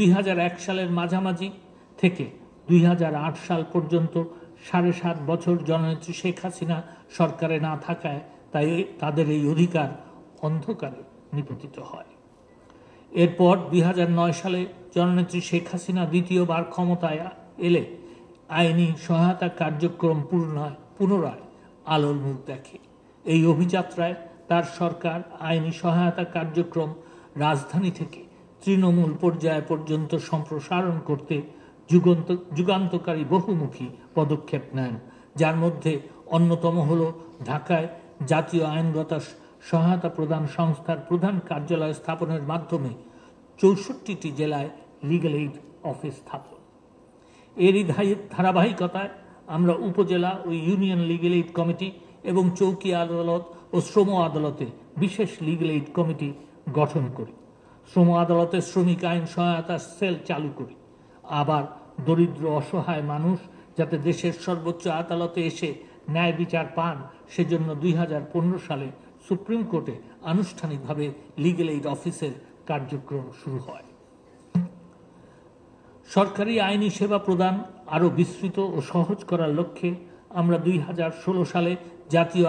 2001 সালের মাঝামাঝি থেকে 2008 সাল পর্যন্ত 7.5 বছর জননেত্রী শেখ হাসিনা সরকারে না থাকায় তাদের এই অধিকার অন্ধকারে নিপতিত হয়। এরপর 2009 সালে জননেত্রী শেখ হাসিনা দ্বিতীয়বার ক্ষমতায় এলে আইনি সহায়তা কার্যক্রম পুনরায় আলোর মুখ দেখে। এই অভিযাত্রায় তার সরকার আইনি সহায়তা কার্যক্রম রাজধানী থেকে তৃণমূল পর্যায় পর্যন্ত সম্প্রসারণ করতে যুগান্তকারী বহুমুখী পদক্ষেপ নেন, যার মধ্যে অন্যতম হল ঢাকায় জাতীয় আইনগত সহায়তা প্রদান সংস্থার প্রধান কার্যালয় স্থাপনের মাধ্যমে 64টি জেলায় লিগ্যাল এইড অফিস স্থাপন। এরই ধারাবাহিকতায় আমরা উপজেলা ও ইউনিয়ন লিগ্যাল এইড কমিটি এবং চৌকি আদালত ও শ্রম আদালতে বিশেষ লিগ্যাল এইড কমিটি গঠন করি। শ্রম আদালতে শ্রমিক আইন সহায়তা সেল চালু করি। আবার দরিদ্র অসহায় মানুষ যাতে দেশের সর্বোচ্চ আদালতে এসে ন্যায় বিচার পান, সেজন্য 2015 সালে সুপ্রিম কোর্টে আনুষ্ঠানিকভাবে লিগ্যাল এইড অফিসের কার্যক্রম শুরু হয়। সরকারি আইনি সেবা প্রদান আরও বিস্তৃত ও সহজ করার লক্ষ্যে আমরা 2016 সালে জাতীয়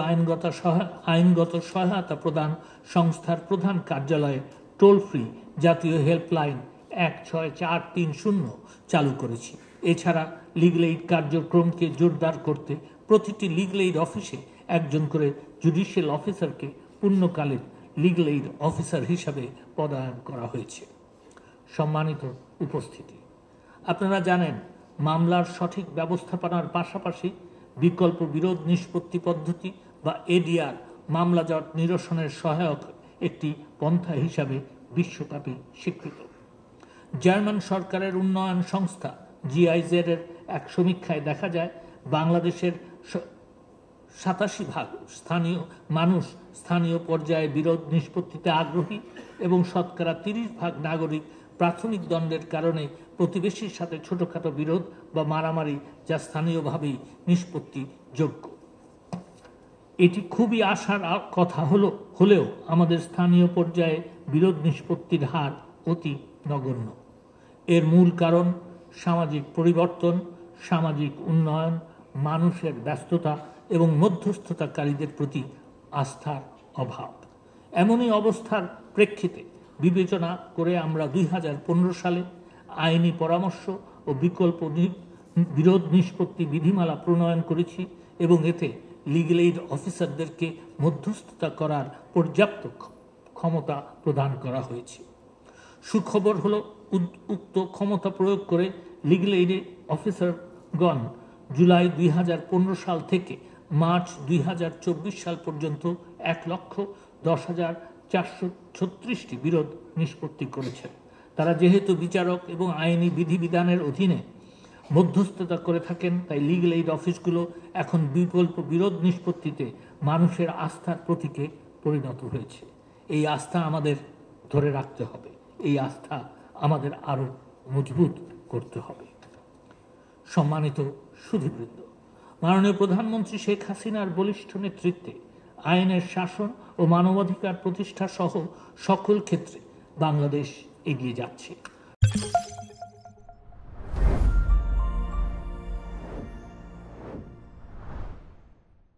আইনগত সহায়তা প্রদান সংস্থার প্রধান কার্যালয়ে টোল ফ্রি জাতীয় হেল্পলাইন 16430 চালু করেছি। এছাড়া লিগ্যাল এইড কার্যক্রমকে জোরদার করতে প্রতিটি লিগ্যাল এইড অফিসে একজন করে জুডিশিয়াল অফিসারকে পূর্ণকালীন লিগ্যাল এইড অফিসার হিসাবে পদায়ন করা হয়েছে। সম্মানিত উপস্থিতি, আপনারা জানেন মামলার সঠিক ব্যবস্থাপনার পাশাপাশি বিকল্প বিরোধ নিষ্পত্তি পদ্ধতি বা এডিআর মামলা জট নিরসনের সহায়ক একটি পন্থা হিসাবে বিশ্বব্যাপী স্বীকৃত। জার্মান সরকারের উন্নয়ন সংস্থা GIZ এর এক সমীক্ষায় দেখা যায় বাংলাদেশের 87% স্থানীয় পর্যায়ে বিরোধ নিষ্পত্তিতে আগ্রহী এবং শতকরা 30% নাগরিক প্রাথমিক দণ্ডের কারণে প্রতিবেশীর সাথে ছোটখাটো বিরোধ বা মারামারি যা স্থানীয়ভাবেই নিষ্পত্তিযোগ্য। এটি খুবই আশার কথা হলেও আমাদের স্থানীয় পর্যায়ে বিরোধ নিষ্পত্তির হার অতি নগণ্য। এর মূল কারণ সামাজিক পরিবর্তন, সামাজিক উন্নয়ন, মানুষের ব্যস্ততা এবং মধ্যস্থতাকারীদের প্রতি আস্থার অভাব। এমনই অবস্থার প্রেক্ষিতে বিবেচনা করে আমরা 2015 সালে আইনি পরামর্শ ও বিকল্প বিরোধ নিষ্পত্তি বিধিমালা প্রণয়ন করেছি এবং এতে লিগ্যাল এইড অফিসারদেরকে মধ্যস্থতা করার পর্যাপ্ত ক্ষমতা প্রদান করা হয়েছে। সুখবর হলো উক্ত ক্ষমতা প্রয়োগ করে লিগ্যাল এইড অফিসারগণ জুলাই 2015 সাল থেকে মার্চ 2024 সাল পর্যন্ত 1,10,436টি বিরোধ নিষ্পত্তি করেছেন। তারা যেহেতু বিচারক এবং আইনি বিধিবিধানের অধীনে মধ্যস্থতা করে থাকেন, তাই লিগ্যাল এইড অফিসগুলো এখন বিকল্প বিরোধ নিষ্পত্তিতে মানুষের আস্থার প্রতীকে পরিণত হয়েছে। এই আস্থা আমাদের ধরে রাখতে হবে, এই আস্থা আমাদের আরও মজবুত করতে হবে। সম্মানিত সুধীবৃন্দ, মাননীয় প্রধানমন্ত্রী শেখ হাসিনার বলিষ্ঠ নেতৃত্বে আইনের শাসন ও মানবাধিকার প্রতিষ্ঠা সহ সকল ক্ষেত্রে বাংলাদেশ এগিয়ে যাচ্ছে।